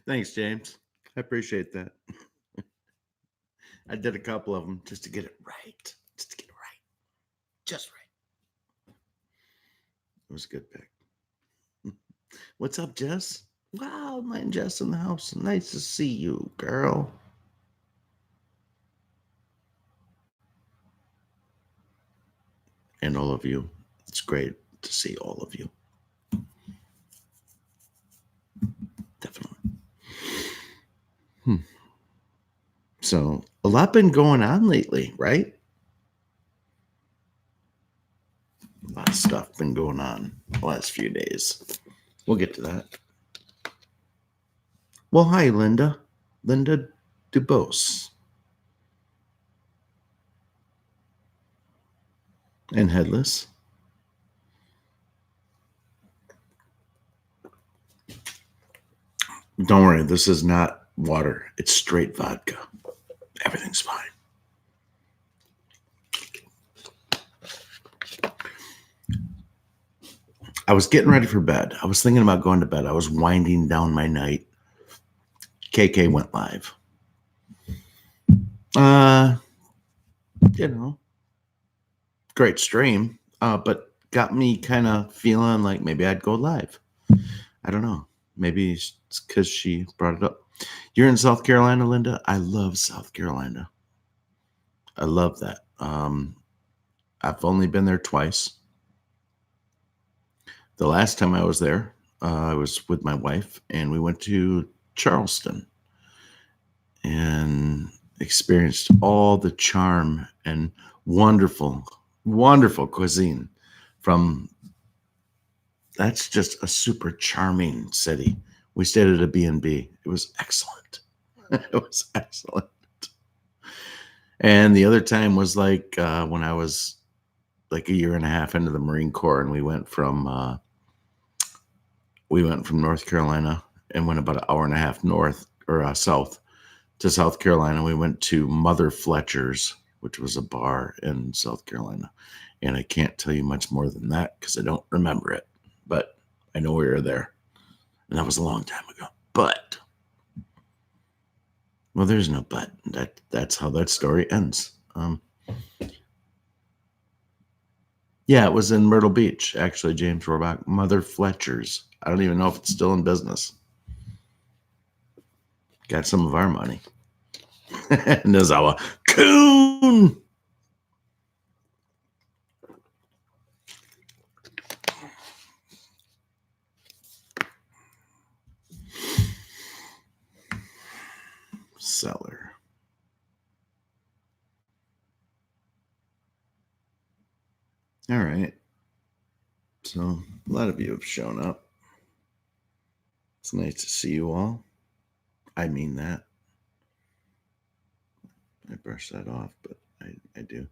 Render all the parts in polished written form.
Thanks, James. I appreciate that. I did a couple of them just to get it right. Just to get it right. Just right. It was a good pick. What's up, Jess? Wow, mine Jess in the house. Nice to see you, girl. And all of you. It's great to see all of you. Definitely. So, a lot been going on lately, right? A lot of stuff been going on the last few days. We'll get to that. Well, hi, Linda. Linda DuBose. And Headless. Don't worry, this is not water. It's straight vodka. Everything's fine. I was getting ready for bed. I was thinking about going to bed. I was winding down my night. KK went live. Great stream, but got me kind of feeling like maybe I'd go live. I don't know. Maybe it's because she brought it up. You're in South Carolina, Linda? I love South Carolina. I love that. I've only been there twice. The last time I was there, I was with my wife, and we went to Charleston and experienced all the charm and wonderful, wonderful cuisine from. That's just a super charming city. We stayed at a B&B. It was excellent. It was excellent. And the other time was like when I was like a year and a half into the Marine Corps, and we went from North Carolina and went about an hour and a half north or south to South Carolina. We went to Mother Fletcher's, which was a bar in South Carolina. And I can't tell you much more than that because I don't remember it. But I know we were there. And that was a long time ago. But, well, there's no but. That's how that story ends. Yeah, it was in Myrtle Beach, actually, James Rohrbach. Mother Fletcher's. I don't even know if it's still in business. Got some of our money. Nozawa Coon. Seller. All right. So a lot of you have shown up. It's nice to see you all. I mean that. I brush that off, but I do.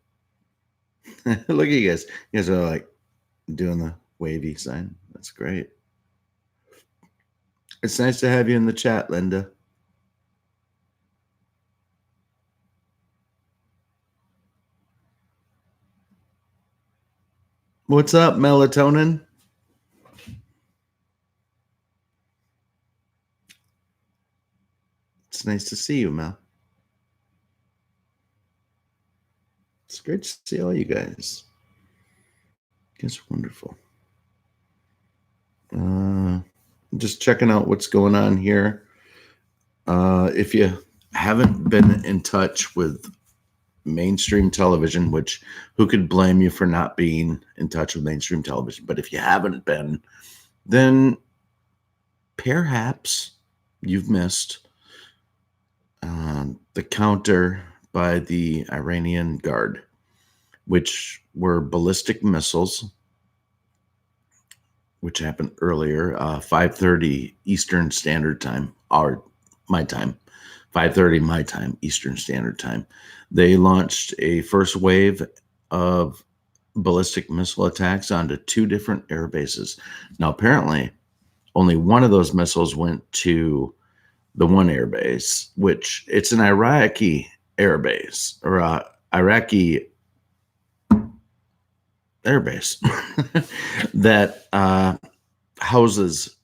Look at you guys. You guys are like doing the wavy sign. That's great. It's nice to have you in the chat, Linda. What's up, melatonin? It's nice to see you, Mel. It's great to see all you guys. You guys are wonderful. Just checking out what's going on here. If you haven't been in touch with mainstream television, which who could blame you for not being in touch with mainstream television? But if you haven't been, then perhaps you've missed the counter by the Iranian Guard, which were ballistic missiles, which happened earlier, 5:30 Eastern Standard Time, my time, 5:30 my time, Eastern Standard Time. They launched a first wave of ballistic missile attacks onto 2 different air bases. Now, apparently, only one of those missiles went to the one air base, which it's an Iraqi air base or Iraqi air base that houses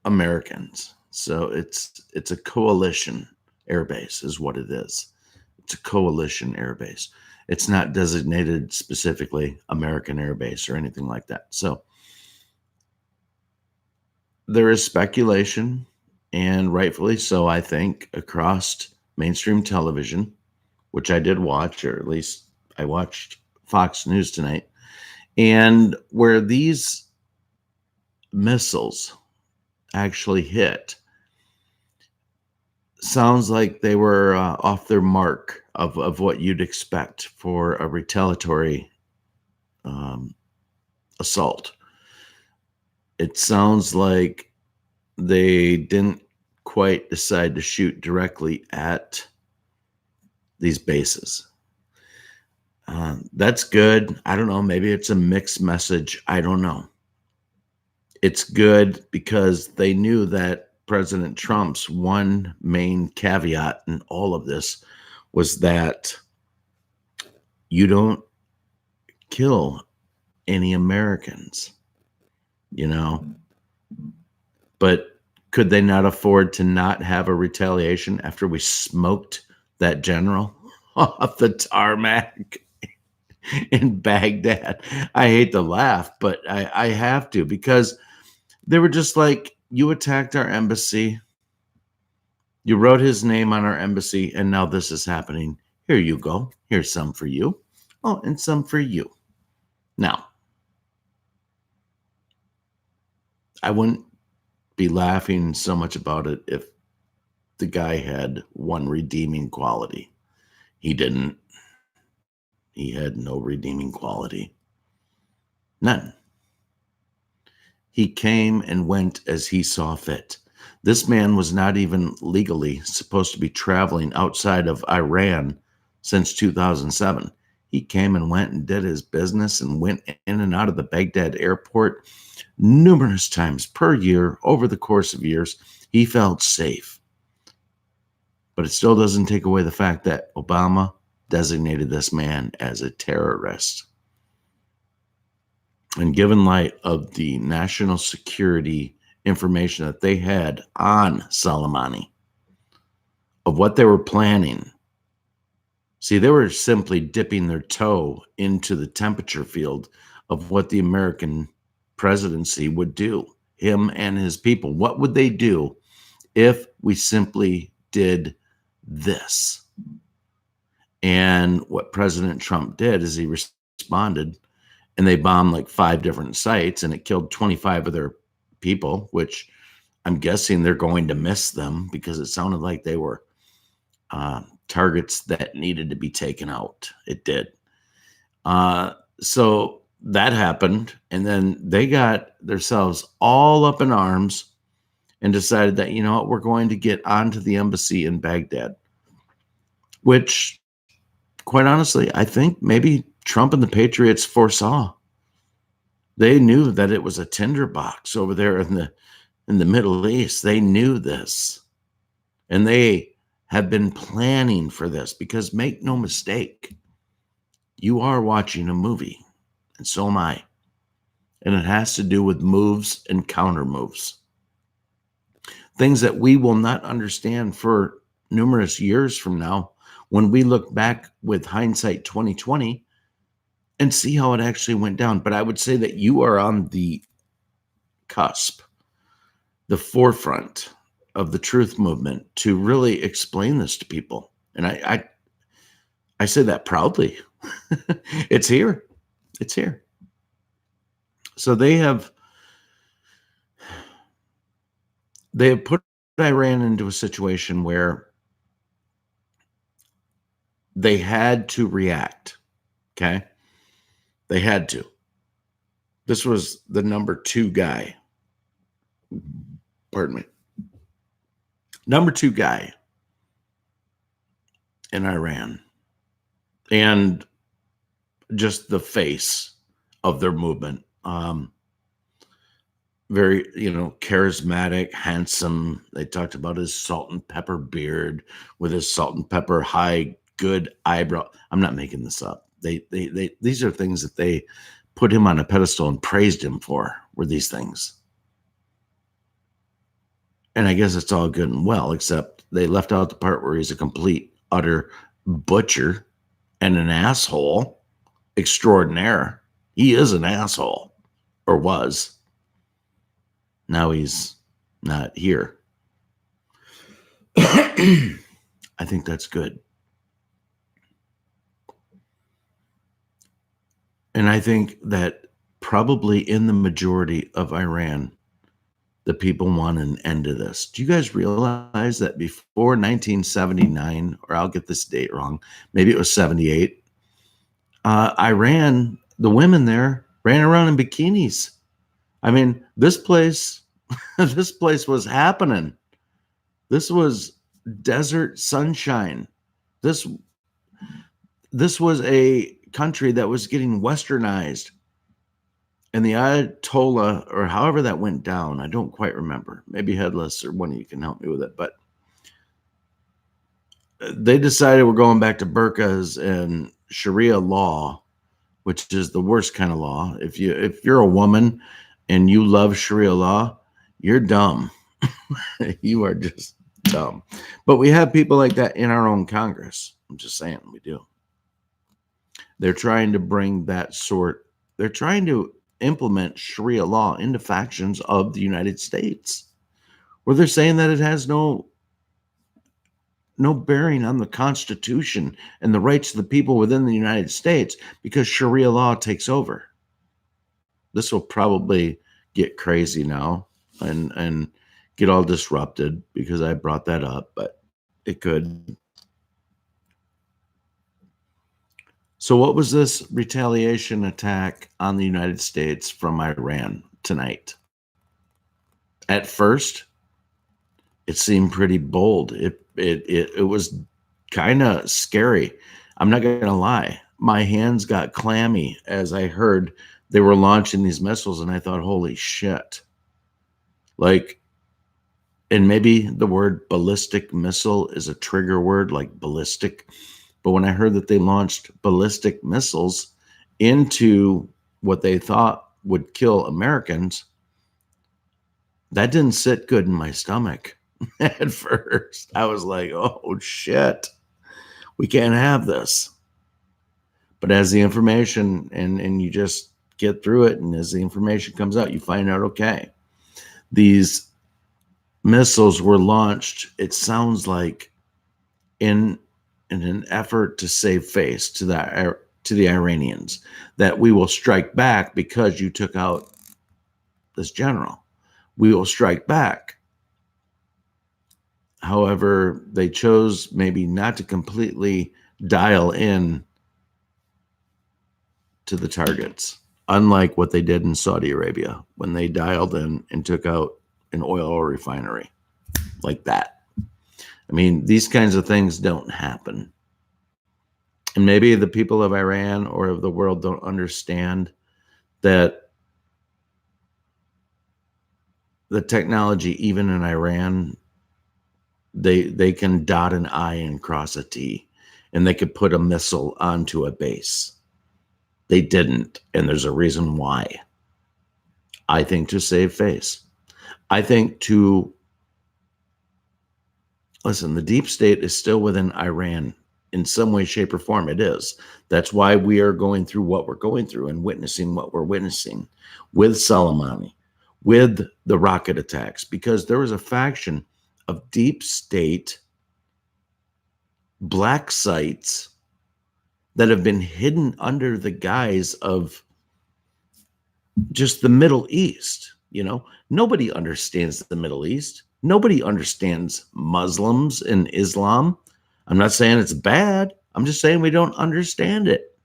Americans. So it's a coalition air base is what it is. It's a coalition air base. It's not designated specifically American Air Base or anything like that. So there is speculation, and rightfully so, I think, across mainstream television, which I did watch, or at least I watched Fox News tonight, and where these missiles actually hit, sounds like they were off their mark of what you'd expect for a retaliatory um, assault. It sounds like they didn't quite decide to shoot directly at these bases. That's good. I don't know. Maybe it's a mixed message. I don't know. It's good because they knew that President Trump's one main caveat in all of this was that you don't kill any Americans, you know? But could they not afford to not have a retaliation after we smoked that general off the tarmac in Baghdad? I hate to laugh, but I have to, because they were just like, you attacked our embassy, you wrote his name on our embassy, and now this is happening. Here you go. Here's some for you. Oh, and some for you. Now, I wouldn't be laughing so much about it if the guy had one redeeming quality. He didn't. He had no redeeming quality. None. He came and went as he saw fit. This man was not even legally supposed to be traveling outside of Iran since 2007. He came and went and did his business and went in and out of the Baghdad airport numerous times per year over the course of years. He felt safe. But it still doesn't take away the fact that Obama designated this man as a terrorist. And given light of the national security information that they had on Soleimani, of what they were planning, see, they were simply dipping their toe into the temperature field of what the American presidency would do, him and his people. What would they do if we simply did this? And what President Trump did is he responded, and they bombed like 5 different sites, and it killed 25 of their people, which I'm guessing they're going to miss them because it sounded like they were targets that needed to be taken out. It did. So that happened, and then they got themselves all up in arms and decided that, you know what, we're going to get onto the embassy in Baghdad, which, quite honestly, I think maybe Trump and the Patriots foresaw. They knew that it was a tinderbox over there in the Middle East. They knew this, and they have been planning for this, because make no mistake, you are watching a movie, and so am I, and it has to do with moves and counter moves, things that we will not understand for numerous years from now when we look back with hindsight 2020 and see how it actually went down. But I would say that you are on the cusp, the forefront of the truth movement to really explain this to people. And I say that proudly. It's here. It's here. So they have put Iran into a situation where they had to react. Okay. They had to. This was the number 2 guy. Pardon me. Number 2 guy in Iran, and just the face of their movement. very, charismatic, handsome. They talked about his salt and pepper beard with his salt and pepper high, good eyebrow. I'm not making this up. These are things that they put him on a pedestal and praised him for, were these things. And I guess it's all good and well, except they left out the part where he's a complete, utter butcher and an asshole extraordinaire. He is an asshole, or was. Now he's not here. I think that's good. And I think that probably in the majority of Iran, the people want an end to this. Do you guys realize that before 1979, or I'll get this date wrong, maybe it was 78, Iran, the women there ran around in bikinis. I mean, this place was happening. This was desert sunshine. This was a country that was getting westernized. And the Ayatollah, or however that went down, I don't quite remember. Maybe Headless or one of you can help me with it. But they decided we're going back to burqas and Sharia law, which is the worst kind of law. If you're a woman and you love Sharia law, you're dumb. You are just dumb. But we have people like that in our own Congress. I'm just saying, we do. They're trying to bring that sort. They're trying to implement Sharia law into factions of the United States, where they're saying that it has no bearing on the Constitution and the rights of the people within the United States because Sharia law takes over. This will probably get crazy now and get all disrupted because I brought that up, but it could. So what was this retaliation attack on the United States from Iran tonight? At first, it seemed pretty bold. It was kind of scary. I'm not going to lie. My hands got clammy as I heard they were launching these missiles, and I thought, holy shit. Like, and maybe the word ballistic missile is a trigger word, like ballistic. But when I heard that they launched ballistic missiles into what they thought would kill Americans, that didn't sit good in my stomach at first. I was like, oh shit, we can't have this. But as the information, and you just get through it, and as the information comes out, you find out, okay, these missiles were launched, it sounds like, in an effort to save face to the Iranians, that we will strike back because you took out this general. We will strike back. However, they chose maybe not to completely dial in to the targets, unlike what they did in Saudi Arabia when they dialed in and took out an oil refinery like that. I mean, these kinds of things don't happen. And maybe the people of Iran or of the world don't understand that the technology, even in Iran, they can dot an I and cross a T, and they could put a missile onto a base. They didn't, and there's a reason why. I think to save face. I think to listen, the deep state is still within Iran in some way, shape, or form. It is. That's why we are going through what we're going through and witnessing what we're witnessing with Soleimani, with the rocket attacks, because there was a faction of deep state black sites that have been hidden under the guise of just the Middle East. Nobody understands the Middle East. Nobody understands Muslims and Islam. I'm not saying it's bad. I'm just saying we don't understand it.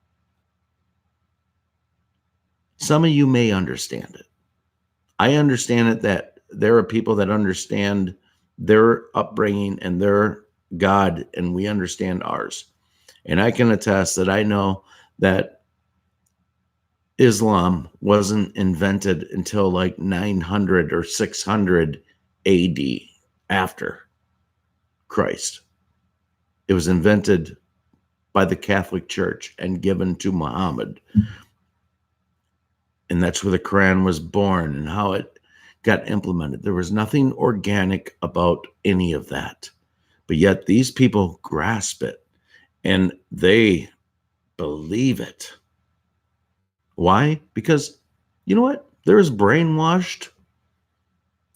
Some of you may understand it. I understand it that there are people that understand their upbringing and their God, and we understand ours. And I can attest that I know that Islam wasn't invented until like 900 or 600 AD after Christ. It was invented by the Catholic Church and given to Muhammad. And that's where the Quran was born and how it got implemented. There was nothing organic about any of that. But yet these people grasp it and they believe it. Why? Because you know what? They're as brainwashed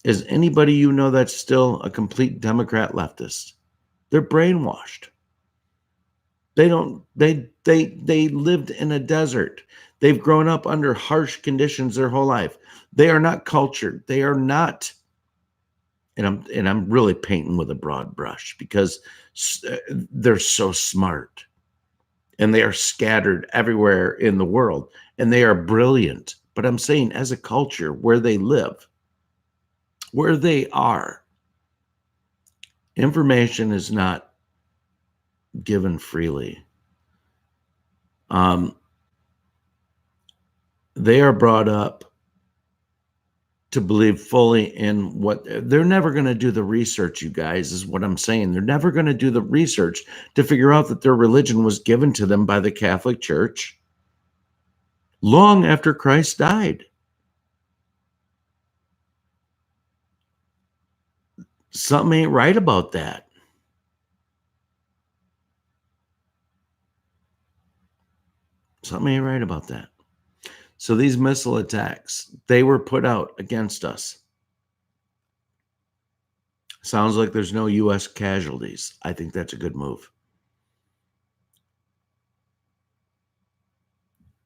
as anybody you know that's still a complete Democrat leftist. They're brainwashed. They lived in a desert. They've grown up under harsh conditions their whole life. They are not cultured. They are not, and I'm really painting with a broad brush because they're so smart and they are scattered everywhere in the world and they are brilliant. But I'm saying as a culture where they live, where they are, information is not given freely. They are brought up to believe fully in what they're never going to do the research, you guys, is what I'm saying. They're never going to do the research to figure out that their religion was given to them by the Catholic Church long after Christ died. Something ain't right about that. Something ain't right about that. So these missile attacks, they were put out against us. Sounds like there's no U.S. casualties. I think that's a good move.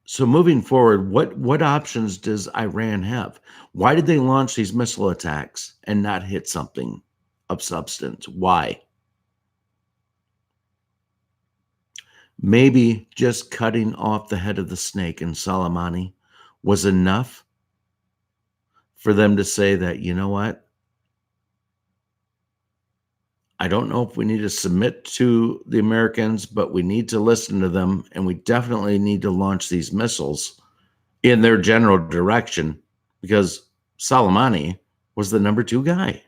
So moving forward, what options does Iran have? Why did they launch these missile attacks and not hit something of substance? Why? Maybe just cutting off the head of the snake in Soleimani was enough for them to say that, you know what? I don't know if we need to submit to the Americans, but we need to listen to them, and we definitely need to launch these missiles in their general direction because Soleimani was the number 2 guy.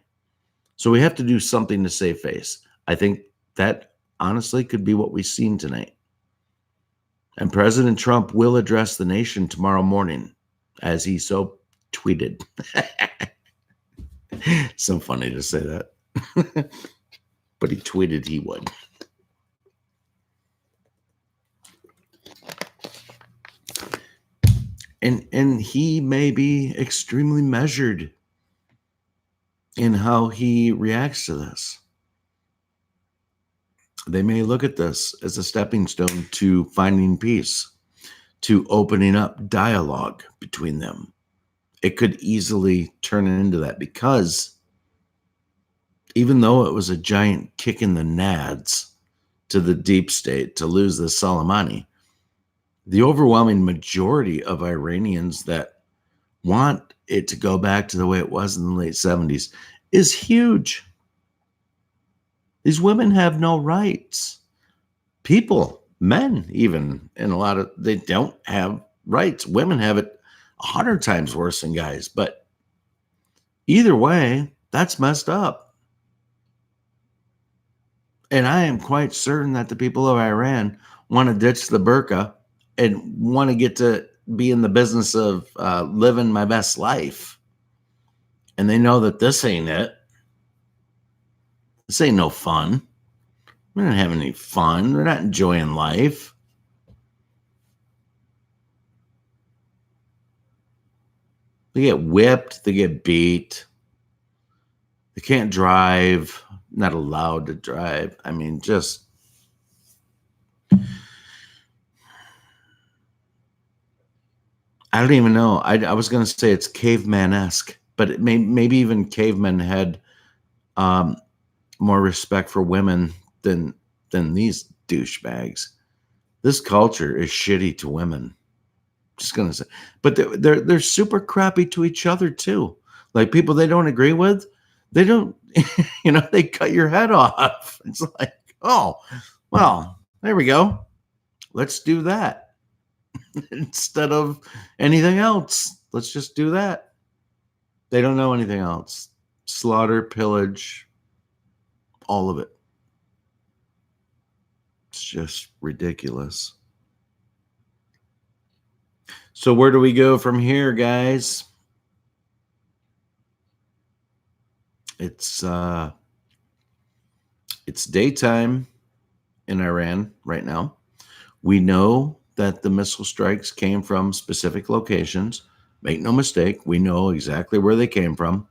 So we have to do something to save face. I think that honestly could be what we've seen tonight. And President Trump will address the nation tomorrow morning, as he so tweeted. So funny to say that. But he tweeted he would. And he may be extremely measured in how he reacts to this. They may look at this as a stepping stone to finding peace, to opening up dialogue between them. It could easily turn into that because even though it was a giant kick in the nads to the deep state to lose the Soleimani, the overwhelming majority of Iranians that want it to go back to the way it was in the late 70s is huge. These women have no rights. People, men even, and they don't have rights. Women have it 100 times worse than guys. But either way, that's messed up. And I am quite certain that the people of Iran want to ditch the burqa and want to get to be in the business of living my best life. And they know that this ain't it. This ain't no fun. We're not having any fun. We're not enjoying life. They get whipped. They get beat. They can't drive. Not allowed to drive. I mean, just... I don't even know. I was going to say it's caveman-esque, but it maybe even cavemen had more respect for women than these douchebags. This culture is shitty to women. Just gonna say, but they're super crappy to each other too. Like people they don't agree with, they don't, they cut your head off. It's like, oh, well, there we go. Let's do that. instead of anything else. Let's just do that. They don't know anything else. Slaughter, pillage, all of it. It's just ridiculous. So where do we go from here, guys? It's daytime in Iran right now. We know that the missile strikes came from specific locations. Make no mistake, we know exactly where they came from.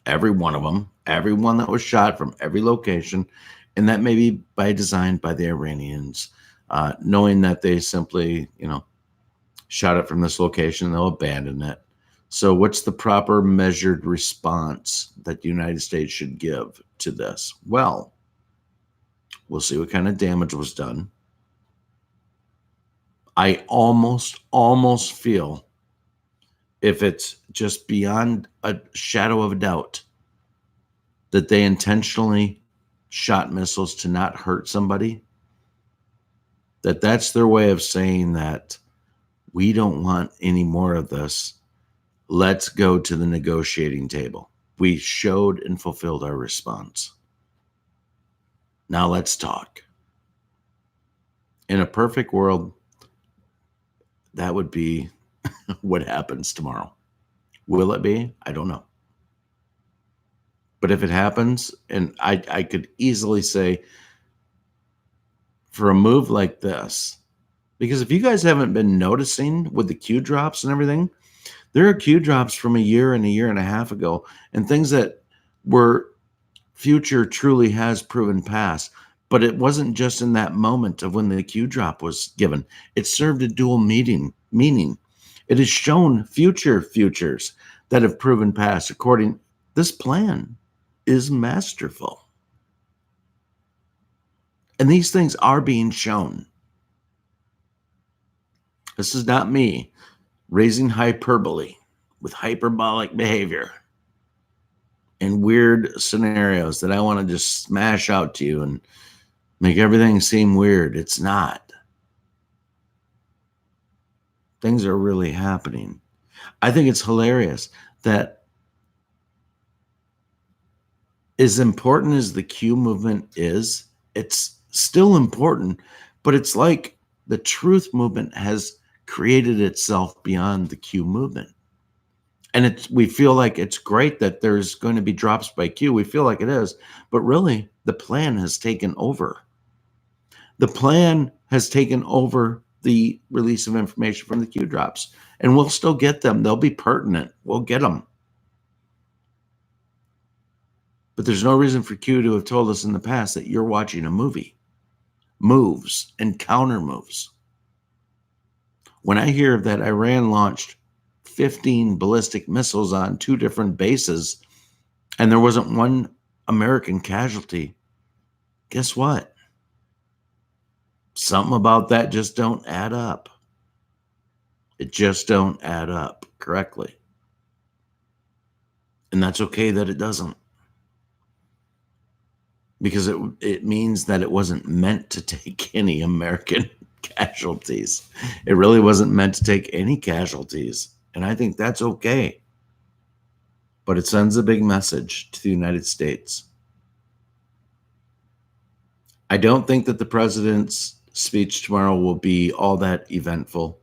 Every one of them, every one that was shot from every location. And that may be by design by the Iranians, knowing that they simply, shot it from this location, they'll abandon it. So, what's the proper measured response that the United States should give to this? Well, we'll see what kind of damage was done. I almost feel, if it's just beyond a shadow of a doubt, that they intentionally shot missiles to not hurt somebody, that's their way of saying that we don't want any more of this. Let's go to the negotiating table. We showed and fulfilled our response. Now let's talk. In a perfect world, that would be what happens tomorrow. Will it be? I don't know. But if it happens, and I could easily say, for a move like this, because if you guys haven't been noticing with the Q drops and everything, there are Q drops from a year and a half ago, and things that were future truly has proven past. But it wasn't just in that moment of when the Q drop was given. It served a dual meaning. It has shown future futures that have proven past. This plan is masterful. And these things are being shown. This is not me raising hyperbole with hyperbolic behavior and weird scenarios that I want to just smash out to you and make everything seem weird. It's not. Things are really happening. I think it's hilarious that, as important as the Q movement is, it's still important, but it's like the truth movement has created itself beyond the Q movement. And we feel like it's great that there's going to be drops by Q. We feel like it is, but really the plan has taken over. The plan has taken over the release of information from the Q drops, and we'll still get them. They'll be pertinent. We'll get them. But there's no reason for Q to have told us in the past that you're watching a movie. Moves and counter moves. When I hear that Iran launched 15 ballistic missiles on 2 different bases and there wasn't one American casualty, guess what? Something about that just don't add up. It just don't add up correctly. And that's okay that it doesn't. Because it means that it wasn't meant to take any American casualties. It really wasn't meant to take any casualties. And I think that's okay. But it sends a big message to the United States. I don't think that the president's speech tomorrow will be all that eventful.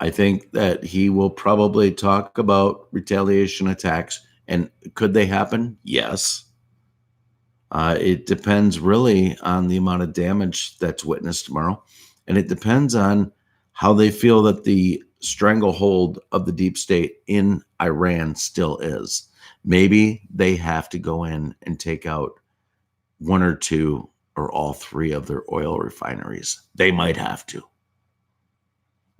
I think that he will probably talk about retaliation attacks. And could they happen? Yes. It depends really on the amount of damage that's witnessed tomorrow. And it depends on how they feel that the stranglehold of the deep state in Iran still is. Maybe they have to go in and take out 1 or 2 or all 3 of their oil refineries. They might have to.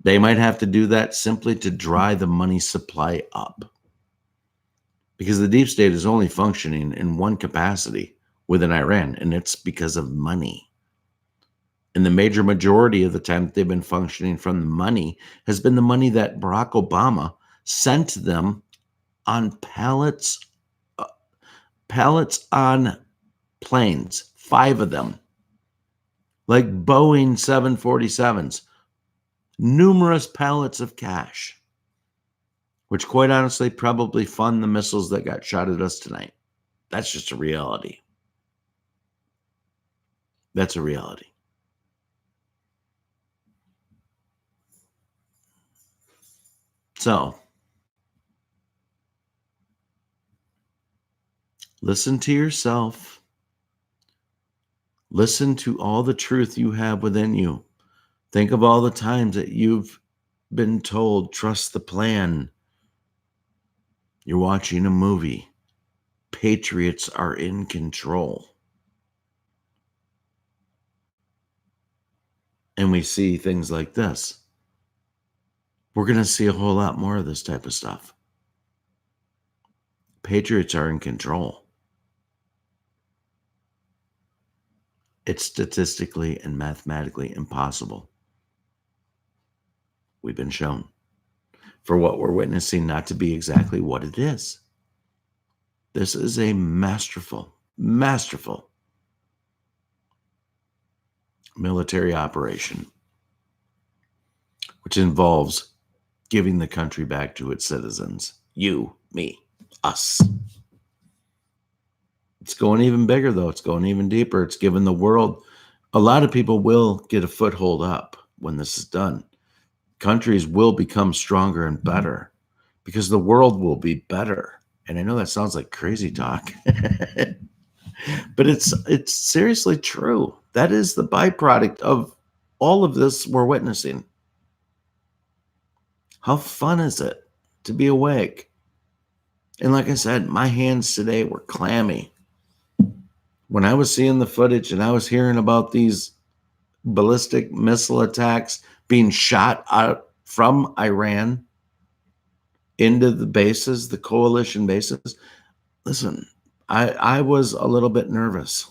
They might have to do that simply to dry the money supply up. Because the deep state is only functioning in one capacity within Iran, and it's because of money. And the major majority of the time that they've been functioning from the money has been the money that Barack Obama sent them on pallets on planes, 5 of them, like Boeing 747s. numerous pallets of cash, which quite honestly probably fund the missiles that got shot at us tonight. That's just a reality. That's a reality. So, listen to yourself. Listen to all the truth you have within you. Think of all the times that you've been told, trust the plan. You're watching a movie. Patriots are in control. And we see things like this. We're going to see a whole lot more of this type of stuff. Patriots are in control. It's statistically and mathematically impossible. We've been shown for what we're witnessing not to be exactly what it is. This is a masterful military operation, which involves giving the country back to its citizens. You, me, us. It's going even bigger, though. It's going even deeper. It's giving the world, a lot of people will get a foothold up when this is done. Countries will become stronger and better because the world will be better. And I know that sounds like crazy talk, but it's seriously true. That is the byproduct of all of this we're witnessing. How fun is it to be awake? And like I said, my hands today were clammy. When I was seeing the footage and I was hearing about these ballistic missile attacks being shot out from Iran into the bases, the coalition bases, listen, I was a little bit nervous.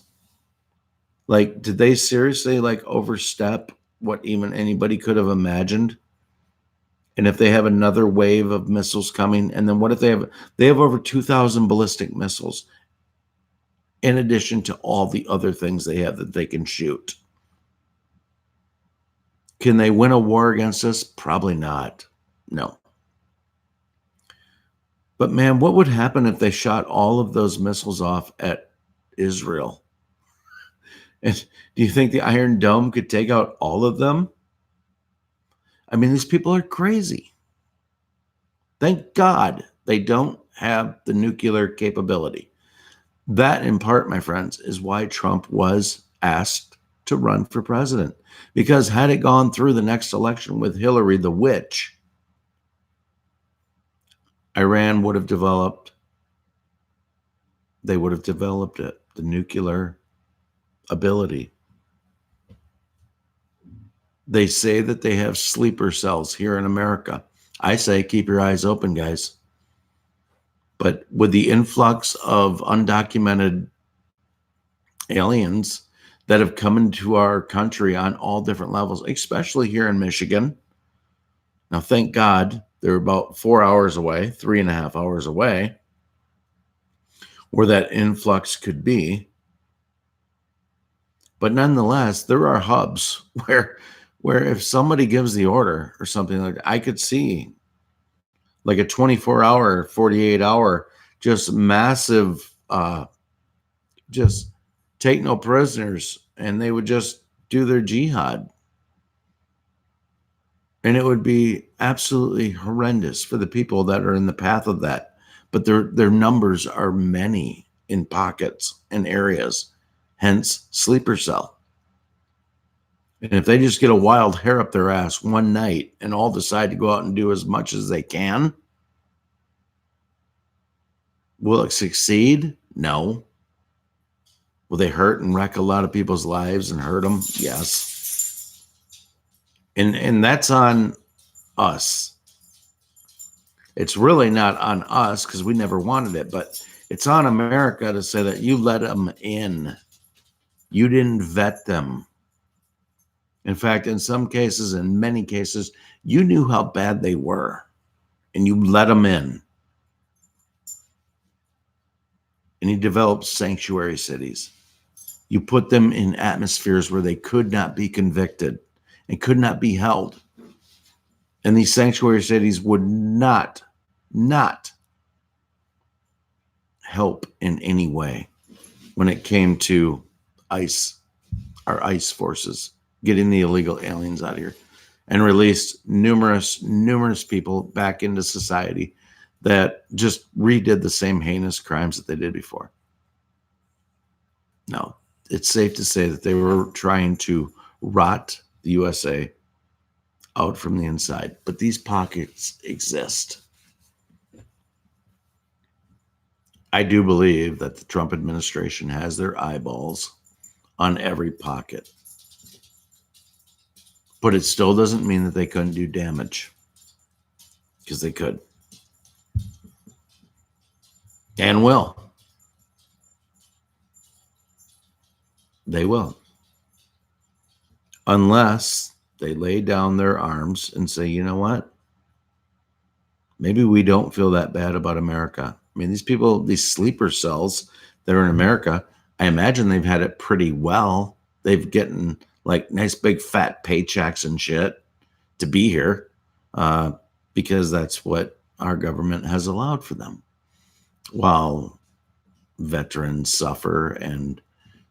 Like, did they seriously overstep what even anybody could have imagined? And if they have another wave of missiles coming, and then what if they have over 2,000 ballistic missiles in addition to all the other things they have that they can shoot? Can they win a war against us? Probably not. No. But man, what would happen if they shot all of those missiles off at Israel? And do you think the Iron Dome could take out all of them? I mean, these people are crazy. Thank God they don't have the nuclear capability. That, in part, my friends, is why Trump was asked to run for president. Because had it gone through the next election with Hillary the witch, Iran would have developed, they would have developed it, the nuclear ability. They say that they have sleeper cells here in America. I say keep your eyes open, guys. But with the influx of undocumented aliens that have come into our country on all different levels, especially here in Michigan. Now, thank God they're about 4 hours away, 3.5 hours away, where that influx could be. But nonetheless, there are hubs where if somebody gives the order or something like that, I could see like a 24-hour, 48-hour, just massive, just take no prisoners, and they would just do their jihad. And it would be absolutely horrendous for the people that are in the path of that. But their numbers are many in pockets and areas, hence sleeper cell. And if they just get a wild hair up their ass one night and all decide to go out and do as much as they can, will it succeed? No. Will they hurt and wreck a lot of people's lives and hurt them? Yes. And that's on us. It's really not on us because we never wanted it, but it's on America to say that you let them in. You didn't vet them. In fact, in some cases, in many cases, you knew how bad they were and you let them in. And you developed sanctuary cities. You put them in atmospheres where they could not be convicted and could not be held. And these sanctuary cities would not help in any way when it came to ICE, our ICE forces, getting the illegal aliens out of here, and released numerous people back into society that just redid the same heinous crimes that they did before. No, it's safe to say that they were trying to rot the USA out from the inside. But these pockets exist. I do believe that the Trump administration has their eyeballs on every pocket. But it still doesn't mean that they couldn't do damage. Because they could. And will. They will. Unless they lay down their arms and say, you know what? Maybe we don't feel that bad about America. I mean, these people, these sleeper cells that are in America, I imagine they've had it pretty well. They've gotten like nice big fat paychecks and shit to be here because that's what our government has allowed for them. While veterans suffer and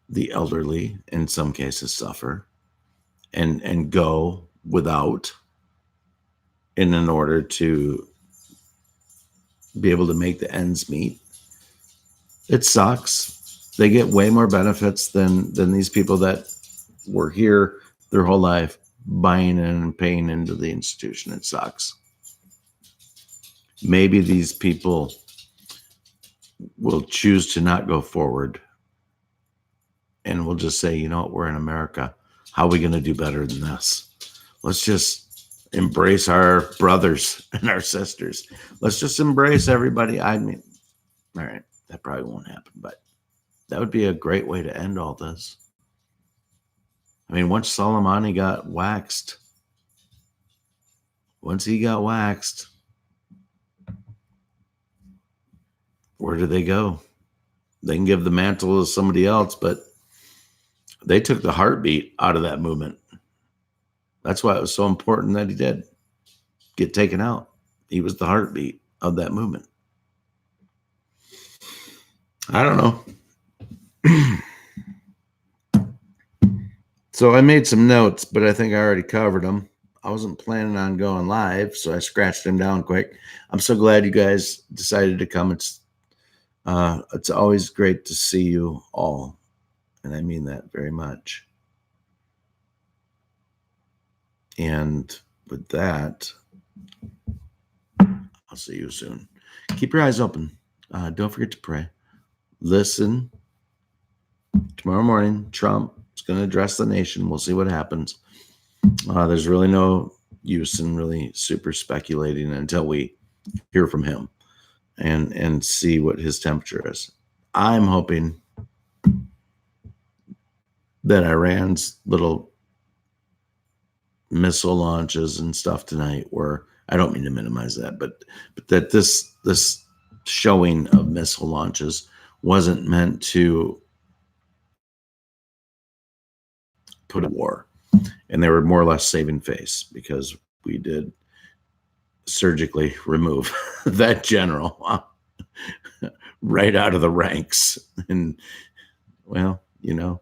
the elderly in some cases suffer and go without in order to be able to make the ends meet. It sucks. They get way more benefits than these people that were here their whole life buying in and paying into the institution. It sucks. Maybe these people will choose to not go forward and we'll just say, you know what, we're in America. How are we going to do better than this? Let's just embrace our brothers and our sisters. Let's just embrace everybody. I mean, all right, that probably won't happen, but that would be a great way to end all this. I mean, once Soleimani got waxed, where do they go? They can give the mantle to somebody else, but they took the heartbeat out of that movement. That's why it was so important that he did get taken out. He was the heartbeat of that movement. I don't know. So I made some notes, but I think I already covered them. I wasn't planning on going live, so I scratched them down quick. I'm so glad you guys decided to come. It's always great to see you all, and I mean that very much. And with that, I'll see you soon. Keep your eyes open. Don't forget to pray. Listen. Tomorrow morning, Trump is going to address the nation. We'll see what happens. There's really no use in really super speculating until we hear from him and see what his temperature is. I'm hoping that Iran's little missile launches and stuff tonight were, I don't mean to minimize that, but that this showing of missile launches wasn't meant to put a war, and they were more or less saving face because we did surgically remove that general right out of the ranks. And well, you know,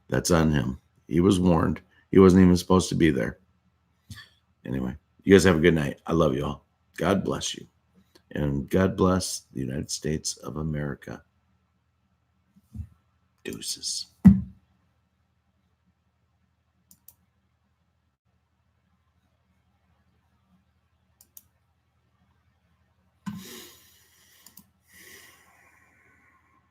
that's on him. He was warned. He wasn't even supposed to be there. Anyway, you guys have a good night. I love you all. God bless you. And God bless the United States of America. Deuces.